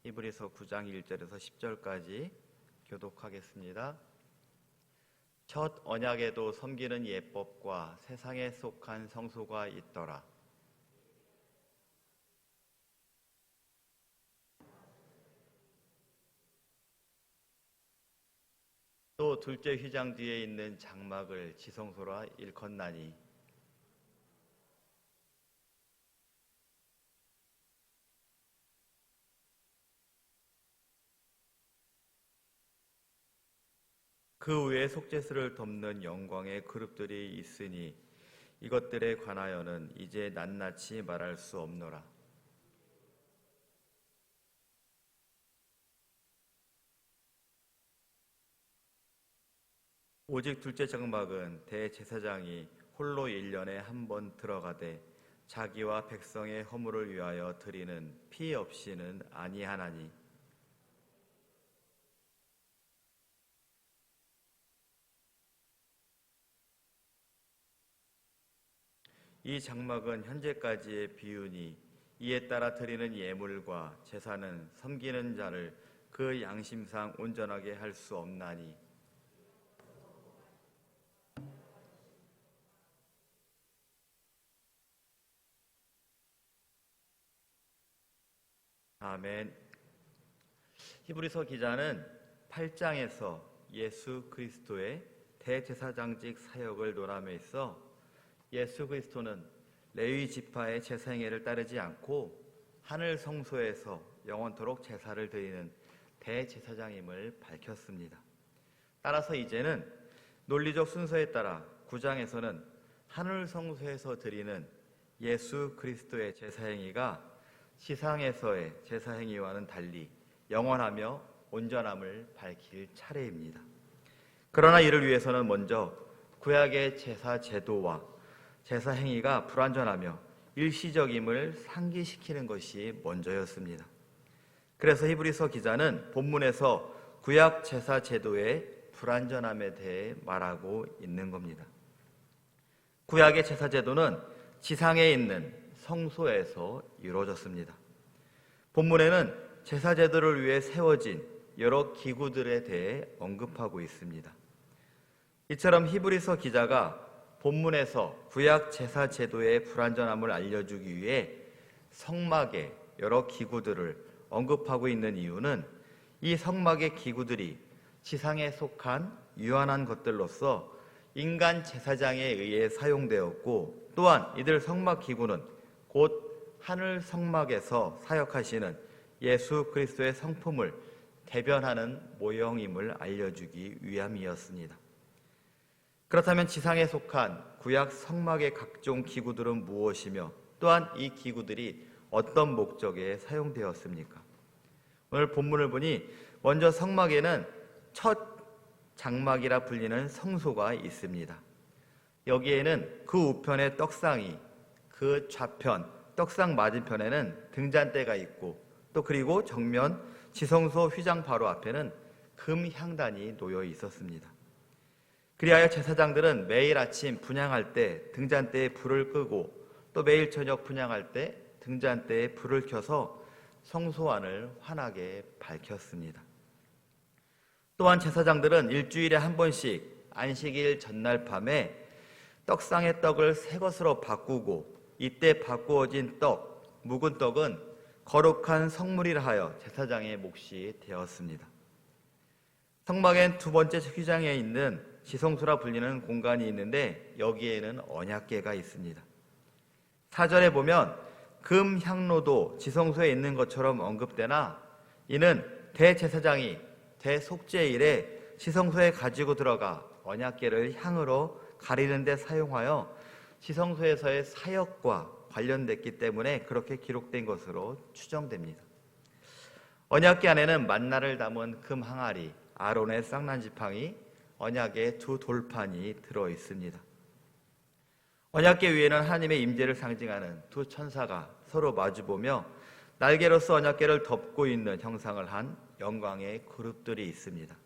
히브리서 9장 1절에서 10절까지 교독하겠습니다. 첫 언약에도 섬기는 예법과 세상에 속한 성소가 있더라. 또 둘째 휘장 뒤에 있는 장막을 지성소라 일컫나니 그 위에 속죄소를 덮는 영광의 그룹들이 있으니 이것들에 관하여는 이제 낱낱이 말할 수 없노라. 오직 둘째 장막은 대제사장이 홀로 1년에 한 번 들어가되 자기와 백성의 허물을 위하여 드리는 피 없이는 아니하나니 이 장막은 현재까지의 비유니 이에 따라 드리는 예물과 제사는 섬기는 자를 그 양심상 온전하게 할 수 없나니 아멘. 히브리서 기자는 8장에서 예수 그리스도의 대제사장직 사역을 논함에 있어 예수 그리스도는 레위 지파의 제사 행위를 따르지 않고 하늘 성소에서 영원토록 제사를 드리는 대제사장임을 밝혔습니다. 따라서 이제는 논리적 순서에 따라 9장에서는 하늘 성소에서 드리는 예수 그리스도의 제사 행위가 지상에서의 제사 행위와는 달리 영원하며 온전함을 밝힐 차례입니다. 그러나 이를 위해서는 먼저 구약의 제사 제도와 제사 행위가 불완전하며 일시적임을 상기시키는 것이 먼저였습니다. 그래서 히브리서 기자는 본문에서 구약 제사 제도의 불완전함에 대해 말하고 있는 겁니다. 구약의 제사 제도는 지상에 있는 성소에서 이루어졌습니다. 본문에는 제사 제도를 위해 세워진 여러 기구들에 대해 언급하고 있습니다. 이처럼 히브리서 기자가 본문에서 구약 제사 제도의 불완전함을 알려주기 위해 성막의 여러 기구들을 언급하고 있는 이유는 이 성막의 기구들이 지상에 속한 유한한 것들로서 인간 제사장에 의해 사용되었고 또한 이들 성막 기구는 곧 하늘 성막에서 사역하시는 예수 그리스도의 성품을 대변하는 모형임을 알려주기 위함이었습니다. 그렇다면 지상에 속한 구약 성막의 각종 기구들은 무엇이며 또한 이 기구들이 어떤 목적에 사용되었습니까? 오늘 본문을 보니 먼저 성막에는 첫 장막이라 불리는 성소가 있습니다. 여기에는 그 우편에 떡상이, 그 좌편 떡상 맞은편에는 등잔대가 있고 또 그리고 정면 지성소 휘장 바로 앞에는 금 향단이 놓여 있었습니다. 그리하여 제사장들은 매일 아침 분향할 때 등잔대에 불을 끄고 또 매일 저녁 분향할 때 등잔대에 불을 켜서 성소 안을 환하게 밝혔습니다. 또한 제사장들은 일주일에 한 번씩 안식일 전날 밤에 떡상의 떡을 새 것으로 바꾸고 이때 바꾸어진 떡, 묵은 떡은 거룩한 성물이라 하여 제사장의 몫이 되었습니다. 성막엔 두 번째 휘장에 있는 지성소라 불리는 공간이 있는데 여기에는 언약궤가 있습니다. 4절에 보면 금 향로도 지성소에 있는 것처럼 언급되나 이는 대제사장이 대속죄일에 지성소에 가지고 들어가 언약궤를 향으로 가리는 데 사용하여 지성소에서의 사역과 관련됐기 때문에 그렇게 기록된 것으로 추정됩니다. 언약궤 안에는 만나를 담은 금 항아리, 아론의 쌍난 지팡이, 언약의 두 돌판이 들어 있습니다. 언약궤 위에는 하나님의 임재를 상징하는 두 천사가 서로 마주보며 날개로서 언약궤를 덮고 있는 형상을 한 영광의 그룹들이 있습니다.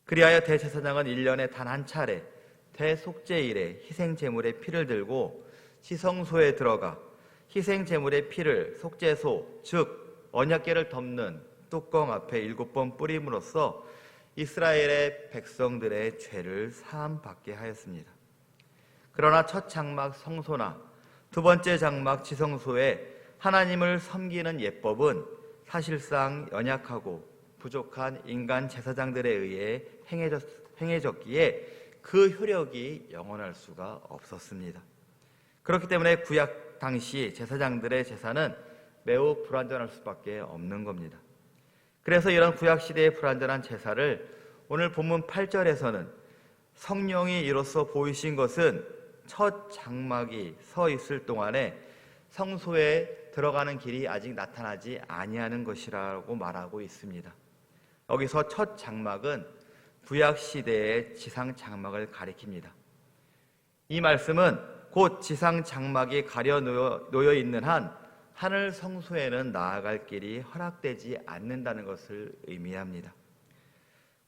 그리하여 대제사장은 1년에 단 한 차례 대속죄일에 희생제물의 피를 들고 지성소에 들어가 희생제물의 피를 속죄소, 즉 언약궤를 덮는 뚜껑 앞에 7번 뿌림으로써 이스라엘의 백성들의 죄를 사함받게 하였습니다. 그러나 첫 장막 성소나 두 번째 장막 지성소에 하나님을 섬기는 예법은 사실상 연약하고 부족한 인간 제사장들에 의해 행해졌기에 그 효력이 영원할 수가 없었습니다. 그렇기 때문에 구약 당시 제사장들의 제사는 매우 불완전할 수밖에 없는 겁니다. 그래서 이런 구약 시대의 불완전한 제사를 오늘 본문 8절에서는 성령이 이로써 보이신 것은 첫 장막이 서 있을 동안에 성소에 들어가는 길이 아직 나타나지 아니하는 것이라고 말하고 있습니다. 여기서 첫 장막은 구약 시대의 지상 장막을 가리킵니다. 이 말씀은 곧 지상 장막이 가려 놓여 있는 한 하늘 성소에는 나아갈 길이 허락되지 않는다는 것을 의미합니다.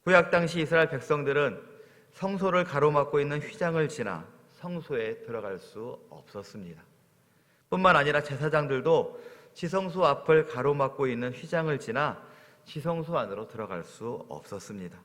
구약 당시 이스라엘 백성들은 성소를 가로막고 있는 휘장을 지나 성소에 들어갈 수 없었습니다. 뿐만 아니라 제사장들도 지성소 앞을 가로막고 있는 휘장을 지나 지성소 안으로 들어갈 수 없었습니다.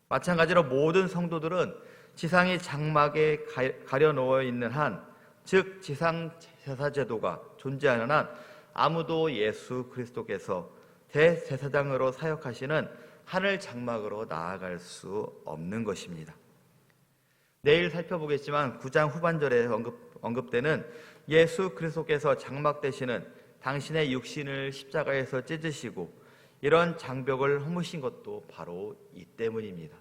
마찬가지로 모든 성도들은 지상의 장막에 가려 놓여 있는 한, 즉 지상 제사 제도가 존재하는 한 아무도 예수 그리스도께서 대제사장으로 사역하시는 하늘 장막으로 나아갈 수 없는 것입니다. 내일 살펴보겠지만 9장 후반절에 언급되는 예수 그리스도께서 장막 되시는 당신의 육신을 십자가에서 찢으시고 이런 장벽을 허무신 것도 바로 이 때문입니다.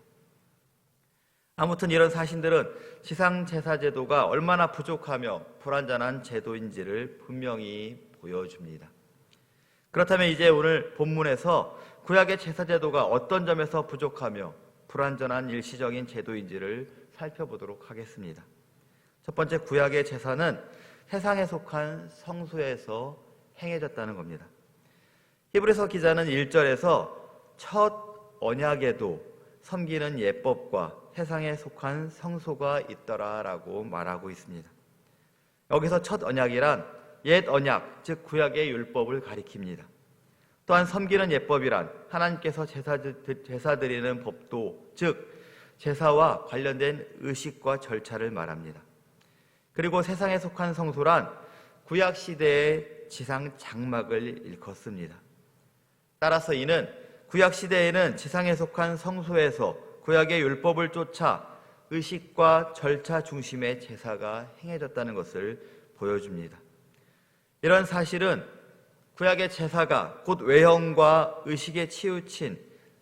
아무튼 이런 사실들은 지상 제사 제도가 얼마나 부족하며 불완전한 제도인지를 분명히 보여줍니다. 그렇다면 이제 오늘 본문에서 구약의 제사 제도가 어떤 점에서 부족하며 불완전한 일시적인 제도인지를 살펴보도록 하겠습니다. 첫 번째, 구약의 제사는 세상에 속한 성소에서 행해졌다는 겁니다. 히브리서 기자는 1절에서 첫 언약에도 섬기는 예법과 세상에 속한 성소가 있더라라고 말하고 있습니다. 여기서 첫 언약이란 옛 언약, 즉 구약의 율법을 가리킵니다. 또한 섬기는 예법이란 하나님께서 제사 드리는 법도, 즉 제사와 관련된 의식과 절차를 말합니다. 그리고 세상에 속한 성소란 구약 시대의 지상 장막을 일컫습니다. 따라서 이는 구약 시대에는 지상에 속한 성소에서 구약의 율법을 쫓아 의식과 절차 중심의 제사가 행해졌다는 것을 보여줍니다. 이런 사실은 구약의 제사가 곧 외형과 의식에 치우친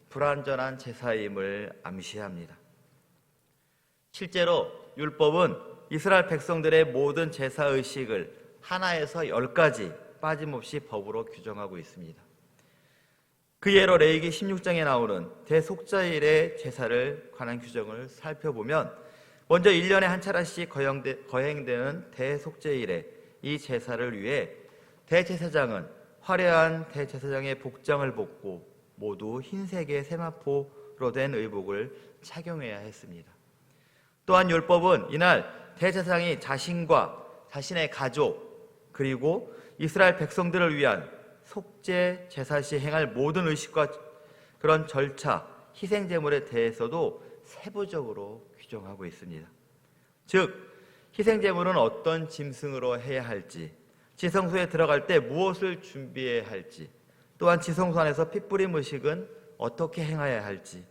불완전한 제사임을 암시합니다. 실제로 율법은 이스라엘 백성들의 모든 제사 의식을 하나에서 10가지 빠짐없이 법으로 규정하고 있습니다. 그 예로 레위기 16장에 나오는 대속죄일의 제사를 관한 규정을 살펴보면 먼저 1년에 한 차례씩 거행되는 대속죄일에 이 제사를 위해 대제사장은 화려한 대제사장의 복장을 벗고 모두 흰색의 세마포로 된 의복을 착용해야 했습니다. 또한 율법은 이날 대제사장이 자신과 자신의 가족 그리고 이스라엘 백성들을 위한 속죄 제사 시 행할 모든 의식과 그런 절차, 희생 제물에 대해서도 세부적으로 규정하고 있습니다. 즉 희생 제물은 어떤 짐승으로 해야 할지, 지성소에 들어갈 때 무엇을 준비해야 할지, 또한 지성소 안에서 핏부림 의식은 어떻게 행해야 할지,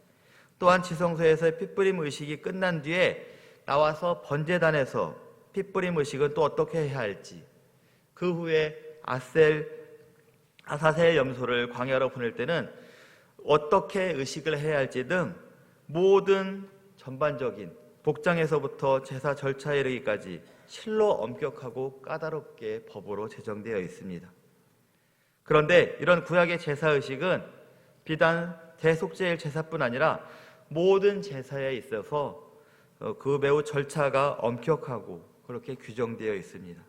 또한 지성소에서의 핏부림 의식이 끝난 뒤에 나와서 번제단에서 핏부림 의식은 또 어떻게 해야 할지, 그 후에 아사셀 염소를 광야로 보낼 때는 어떻게 의식을 해야 할지 등 모든 전반적인 복장에서부터 제사 절차에 이르기까지 실로 엄격하고 까다롭게 법으로 제정되어 있습니다. 그런데 이런 구약의 제사의식은 비단 대속죄일 제사뿐 아니라 모든 제사에 있어서 그 매우 절차가 엄격하고 그렇게 규정되어 있습니다.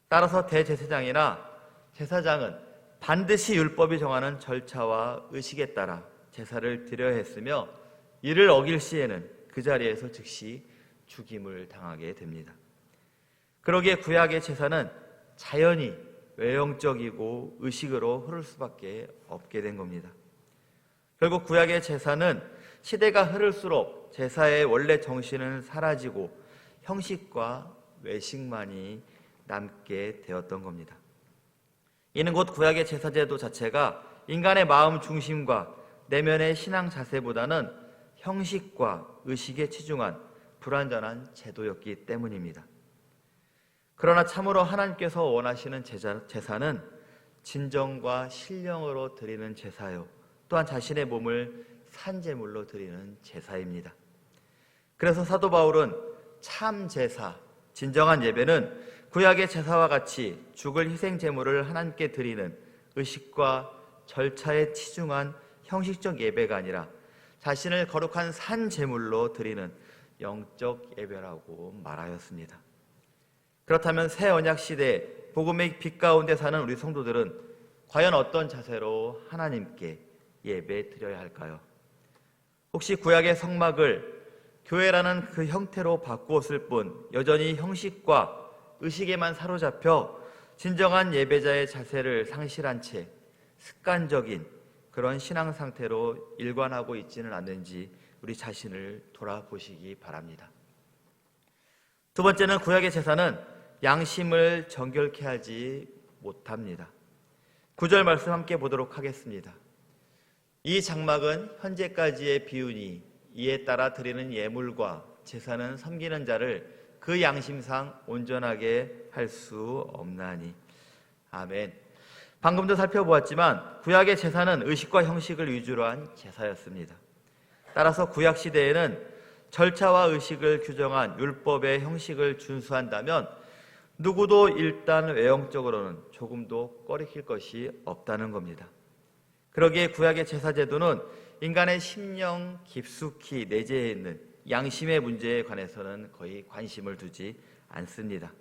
따라서 대제사장이나 제사장은 반드시 율법이 정하는 절차와 의식에 따라 제사를 드려야 했으며 이를 어길 시에는 그 자리에서 즉시 죽임을 당하게 됩니다. 그러기에 구약의 제사는 자연히 외형적이고 의식으로 흐를 수밖에 없게 된 겁니다. 결국 구약의 제사는 시대가 흐를수록 제사의 원래 정신은 사라지고 형식과 외식만이 남게 되었던 겁니다. 이는 곧 구약의 제사제도 자체가 인간의 마음 중심과 내면의 신앙 자세보다는 형식과 의식에 치중한 불완전한 제도였기 때문입니다. 그러나 참으로 하나님께서 원하시는 제사는 진정과 신령으로 드리는 제사요, 또한 자신의 몸을 산제물로 드리는 제사입니다. 그래서 사도 바울은 참 제사, 진정한 예배는 구약의 제사와 같이 죽을 희생 제물을 하나님께 드리는 의식과 절차에 치중한 형식적 예배가 아니라 자신을 거룩한 산 제물로 드리는 영적 예배라고 말하였습니다. 그렇다면 새 언약 시대 복음의 빛 가운데 사는 우리 성도들은 과연 어떤 자세로 하나님께 예배 드려야 할까요? 혹시 구약의 성막을 교회라는 그 형태로 바꾸었을 뿐 여전히 형식과 의식에만 사로잡혀 진정한 예배자의 자세를 상실한 채 습관적인 그런 신앙 상태로 일관하고 있지는 않는지 우리 자신을 돌아보시기 바랍니다. 두 번째는 구약의 제사는 양심을 정결케 하지 못합니다. 9절 말씀 함께 보도록 하겠습니다. 이 장막은 현재까지의 비우니 이에 따라 드리는 예물과 제사는 섬기는 자를 그 양심상 온전하게 할 수 없나니. 아멘. 방금도 살펴보았지만 구약의 제사는 의식과 형식을 위주로 한 제사였습니다. 따라서 구약 시대에는 절차와 의식을 규정한 율법의 형식을 준수한다면 누구도 일단 외형적으로는 조금도 꺼리킬 것이 없다는 겁니다. 그러기에 구약의 제사 제도는 인간의 심령 깊숙이 내재해 있는 양심의 문제에 관해서는 거의 관심을 두지 않습니다.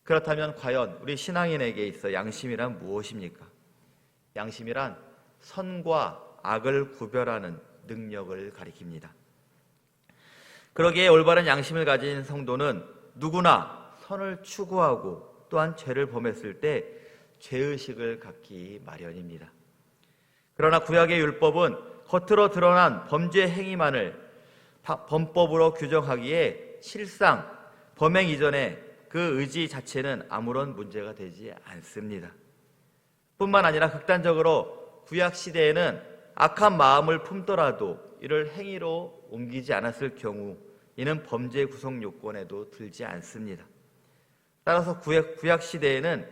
그렇다면 과연 우리 신앙인에게 있어 양심이란 무엇입니까? 양심이란 선과 악을 구별하는 능력을 가리킵니다. 그러기에 올바른 양심을 가진 성도는 누구나 선을 추구하고 또한 죄를 범했을 때 죄의식을 갖기 마련입니다. 그러나 구약의 율법은 겉으로 드러난 범죄 행위만을 범법으로 규정하기에 실상 범행 이전에 그 의지 자체는 아무런 문제가 되지 않습니다. 뿐만 아니라 극단적으로 구약 시대에는 악한 마음을 품더라도 이를 행위로 옮기지 않았을 경우 이는 범죄 구성 요건에도 들지 않습니다. 따라서 구약 시대에는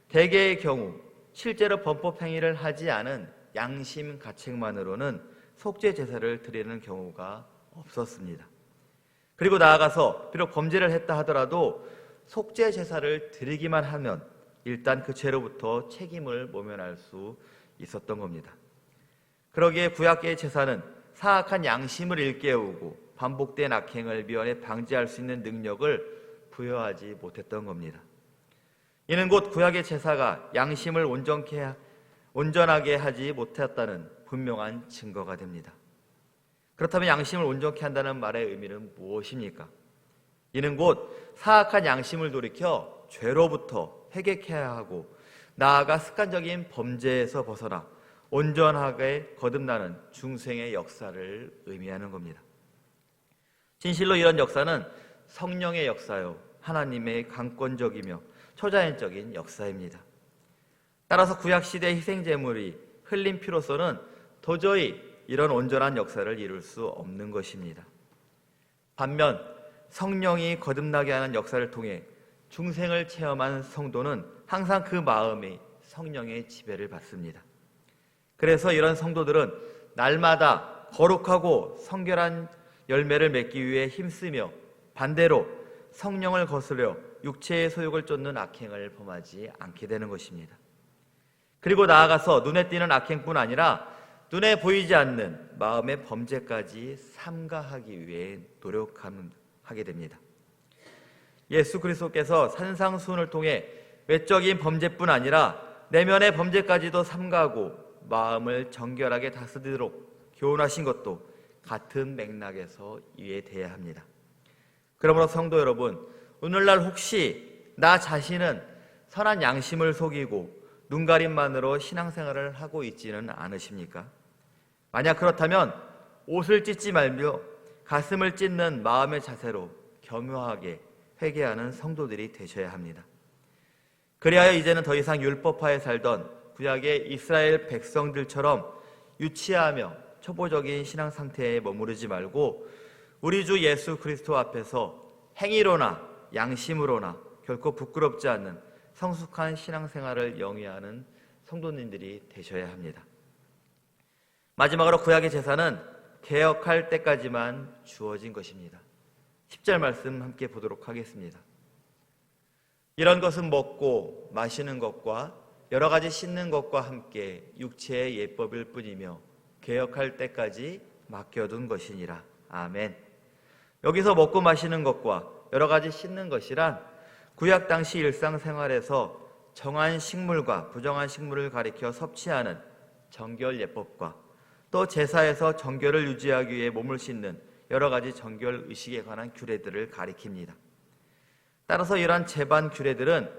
대개의 경우 실제로 범법 행위를 하지 않은 양심 가책만으로는 속죄 제사를 드리는 경우가 없었습니다. 그리고 나아가서 비록 범죄를 했다 하더라도 속죄 제사를 드리기만 하면 일단 그 죄로부터 책임을 모면할 수 있었던 겁니다. 그러기에 구약의 제사는 사악한 양심을 일깨우고 반복된 악행을 미연에 방지할 수 있는 능력을 부여하지 못했던 겁니다. 이는 곧 구약의 제사가 양심을 온전하게 하지 못했다는 분명한 증거가 됩니다. 그렇다면 양심을 온전케 한다는 말의 의미는 무엇입니까? 이는 곧 사악한 양심을 돌이켜 죄로부터 회개해야 하고 나아가 습관적인 범죄에서 벗어나 온전하게 거듭나는 중생의 역사를 의미하는 겁니다. 진실로 이런 역사는 성령의 역사요, 하나님의 강권적이며 초자연적인 역사입니다. 따라서 구약시대의 희생제물이 흘린 피로서는 도저히 이런 온전한 역사를 이룰 수 없는 것입니다. 반면 성령이 거듭나게 하는 역사를 통해 중생을 체험한 성도는 항상 그 마음이 성령의 지배를 받습니다. 그래서 이런 성도들은 날마다 거룩하고 성결한 열매를 맺기 위해 힘쓰며 반대로 성령을 거스려 육체의 소욕을 쫓는 악행을 범하지 않게 되는 것입니다. 그리고 나아가서 눈에 띄는 악행뿐 아니라 눈에 보이지 않는 마음의 범죄까지 삼가하기 위해 노력하게 됩니다. 예수 그리스도께서 산상수훈을 통해 외적인 범죄뿐 아니라 내면의 범죄까지도 삼가하고 마음을 정결하게 다스리도록 교훈하신 것도 같은 맥락에서 이해돼야 합니다. 그러므로 성도 여러분, 오늘날 혹시 나 자신은 선한 양심을 속이고 눈가림만으로 신앙생활을 하고 있지는 않으십니까? 만약 그렇다면 옷을 찢지 말며 가슴을 찢는 마음의 자세로 겸허하게 회개하는 성도들이 되셔야 합니다. 그리하여 이제는 더 이상 율법하에 살던 구약의 이스라엘 백성들처럼 유치하며 초보적인 신앙 상태에 머무르지 말고 우리 주 예수 그리스도 앞에서 행위로나 양심으로나 결코 부끄럽지 않는 성숙한 신앙생활을 영위하는 성도님들이 되셔야 합니다. 마지막으로 구약의 제사는 개혁할 때까지만 주어진 것입니다. 10절 말씀 함께 보도록 하겠습니다. 이런 것은 먹고 마시는 것과 여러 가지 씻는 것과 함께 육체의 예법일 뿐이며 개혁할 때까지 맡겨둔 것이니라. 아멘. 여기서 먹고 마시는 것과 여러 가지 씻는 것이란 구약 당시 일상생활에서 정한 식물과 부정한 식물을 가리켜 섭취하는 정결 예법과 또 제사에서 정결을 유지하기 위해 몸을 씻는 여러 가지 정결 의식에 관한 규례들을 가리킵니다. 따라서 이러한 제반 규례들은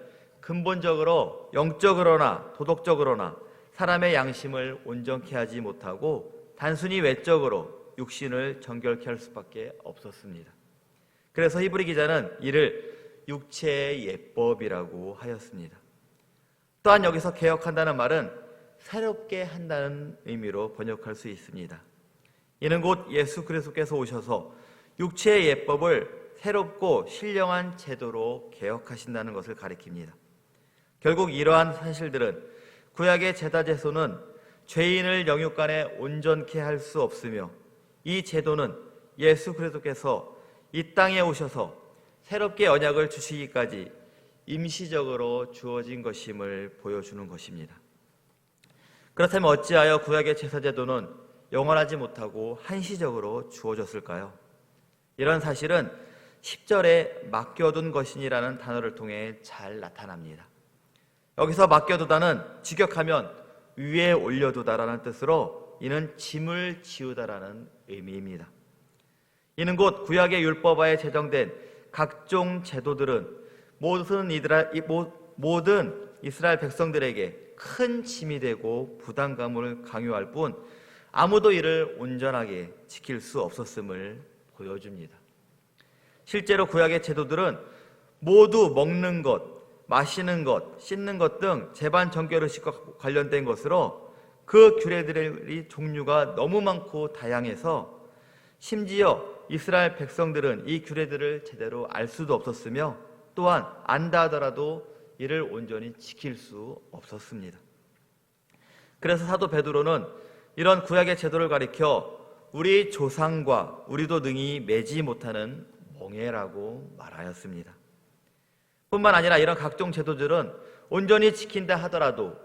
근본적으로 영적으로나 도덕적으로나 사람의 양심을 온전케 하지 못하고 단순히 외적으로 육신을 정결케 할 수밖에 없었습니다. 그래서 히브리 기자는 이를 육체의 예법이라고 하였습니다. 또한 여기서 개혁한다는 말은 새롭게 한다는 의미로 번역할 수 있습니다. 이는 곧 예수 그리스도께서 오셔서 육체의 예법을 새롭고 신령한 제도로 개혁하신다는 것을 가리킵니다. 결국 이러한 사실들은 구약의 제사 제소는 죄인을 영육간에 온전케 할 수 없으며 이 제도는 예수 그리스도께서 이 땅에 오셔서 새롭게 언약을 주시기까지 임시적으로 주어진 것임을 보여주는 것입니다. 그렇다면 어찌하여 구약의 제사 제도는 영원하지 못하고 한시적으로 주어졌을까요? 이런 사실은 10절에 맡겨둔 것이니라는 단어를 통해 잘 나타납니다. 여기서 맡겨두다는 직역하면 위에 올려두다라는 뜻으로 이는 짐을 지우다라는 의미입니다. 이는 곧 구약의 율법하에 제정된 각종 제도들은 모든 이스라엘 백성들에게 큰 짐이 되고 부담감을 강요할 뿐 아무도 이를 온전하게 지킬 수 없었음을 보여줍니다. 실제로 구약의 제도들은 모두 먹는 것, 마시는 것, 씻는 것 등 제반 정결의식과 관련된 것으로 그 규례들의 종류가 너무 많고 다양해서 심지어 이스라엘 백성들은 이 규례들을 제대로 알 수도 없었으며 또한 안다 하더라도 이를 온전히 지킬 수 없었습니다. 그래서 사도 베드로는 이런 구약의 제도를 가리켜 우리 조상과 우리도 능히 매지 못하는 멍에라고 말하였습니다. 뿐만 아니라 이런 각종 제도들은 온전히 지킨다 하더라도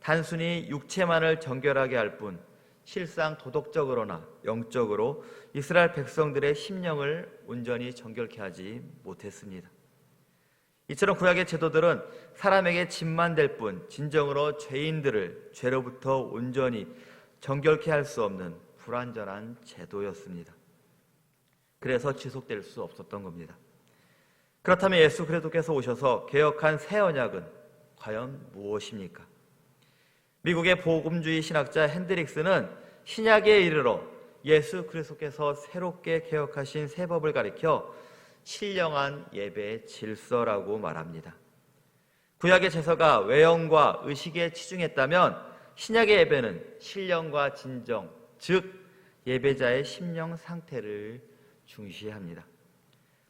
단순히 육체만을 정결하게 할 뿐 실상 도덕적으로나 영적으로 이스라엘 백성들의 심령을 온전히 정결케 하지 못했습니다. 이처럼 구약의 제도들은 사람에게 짐만 될 뿐 진정으로 죄인들을 죄로부터 온전히 정결케 할 수 없는 불완전한 제도였습니다. 그래서 지속될 수 없었던 겁니다. 그렇다면 예수 그리스도께서 오셔서 개혁한 새 언약은 과연 무엇입니까? 미국의 복음주의 신학자 핸드릭스는 신약에 이르러 예수 그리스도께서 새롭게 개혁하신 새 법을 가리켜 신령한 예배의 질서라고 말합니다. 구약의 제사가 외형과 의식에 치중했다면 신약의 예배는 신령과 진정, 즉 예배자의 심령 상태를 중시합니다.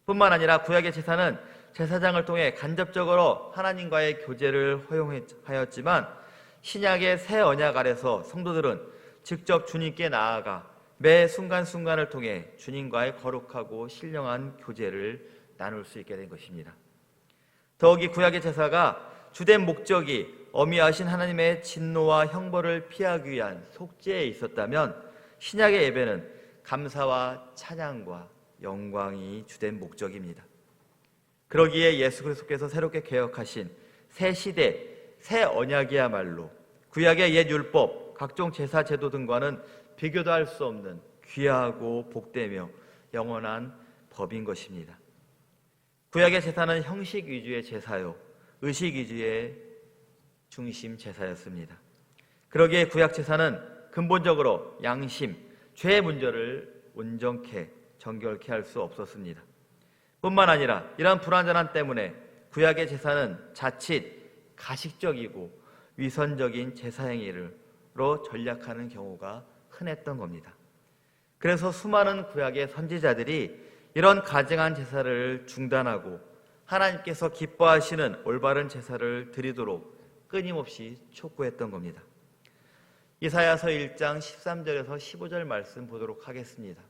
뿐만 아니라 구약의 제사는 제사장을 통해 간접적으로 하나님과의 교제를 허용하였지만 신약의 새 언약 아래서 성도들은 직접 주님께 나아가 매 순간순간을 통해 주님과의 거룩하고 신령한 교제를 나눌 수 있게 된 것입니다. 더욱이 구약의 제사가 주된 목적이 어미하신 하나님의 진노와 형벌을 피하기 위한 속죄에 있었다면 신약의 예배는 감사와 찬양과 영광이 주된 목적입니다. 그러기에 예수 그리스도께서 새롭게 개혁하신 새 시대, 새 언약이야말로 구약의 옛 율법, 각종 제사 제도 등과는 비교도 할 수 없는 귀하고 복되며 영원한 법인 것입니다. 구약의 제사는 형식 위주의 제사요, 의식 위주의 중심 제사였습니다. 그러기에 구약 제사는 근본적으로 양심, 죄의 문제를 온전케 정결케 할 수 없었습니다. 뿐만 아니라 이런 불완전함 때문에 구약의 제사는 자칫 가식적이고 위선적인 제사 행위로 전략하는 경우가 흔했던 겁니다. 그래서 수많은 구약의 선지자들이 이런 가증한 제사를 중단하고 하나님께서 기뻐하시는 올바른 제사를 드리도록 끊임없이 촉구했던 겁니다. 이사야서 1장 13절에서 15절 말씀 보도록 하겠습니다.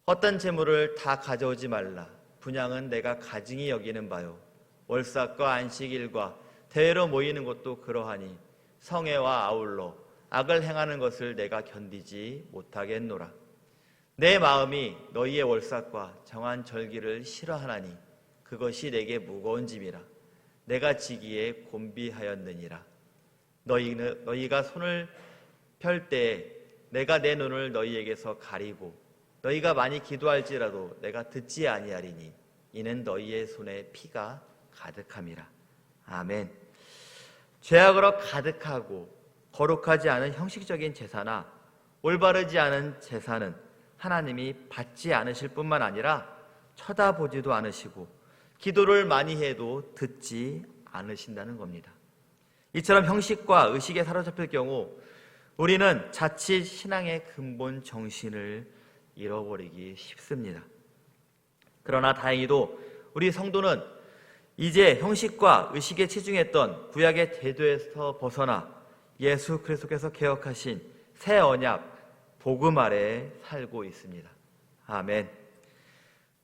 헛된 재물을 다 가져오지 말라. 분향은 내가 가증히 여기는 바요. 월삭과 안식일과 대회로 모이는 것도 그러하니 성회와 아울러 악을 행하는 것을 내가 견디지 못하겠노라. 내 마음이 너희의 월삭과 정한 절기를 싫어하나니 그것이 내게 무거운 짐이라. 내가 지기에 곤비하였느니라. 너희가 손을 펼 때에 내가 내 눈을 너희에게서 가리고 너희가 많이 기도할지라도 내가 듣지 아니하리니 이는 너희의 손에 피가 가득함이라. 아멘. 죄악으로 가득하고 거룩하지 않은 형식적인 제사나 올바르지 않은 제사는 하나님이 받지 않으실 뿐만 아니라 쳐다보지도 않으시고 기도를 많이 해도 듣지 않으신다는 겁니다. 이처럼 형식과 의식에 사로잡힐 경우 우리는 자칫 신앙의 근본 정신을 잃어버리기 쉽습니다. 그러나 다행히도 우리 성도는 이제 형식과 의식에 치중했던 구약의 제도에서 벗어나 예수 그리스도께서 개혁하신 새 언약 복음 아래에 살고 있습니다. 아멘.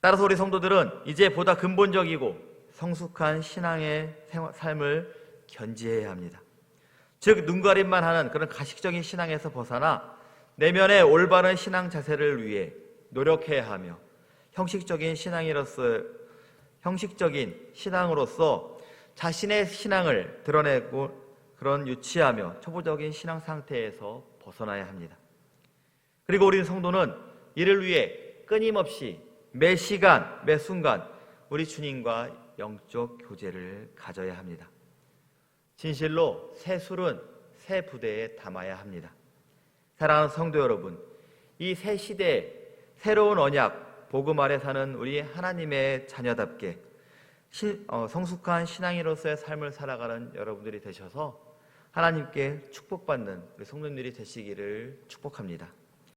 따라서 우리 성도들은 이제 보다 근본적이고 성숙한 신앙의 삶을 견지해야 합니다. 즉 눈가림만 하는 그런 가식적인 신앙에서 벗어나 내면의 올바른 신앙 자세를 위해 노력해야 하며 형식적인 신앙으로서 자신의 신앙을 드러내고 그런 유치하며 초보적인 신앙 상태에서 벗어나야 합니다. 그리고 우리 성도는 이를 위해 끊임없이 매 시간, 매 순간 우리 주님과 영적 교제를 가져야 합니다. 진실로 새 술은 새 부대에 담아야 합니다. 사랑하는 성도 여러분, 이 새 시대에 새로운 언약, 복음 아래 사는 우리 하나님의 자녀답게 성숙한 신앙인으로서의 삶을 살아가는 여러분들이 되셔서 하나님께 축복받는 우리 성도님들이 되시기를 축복합니다.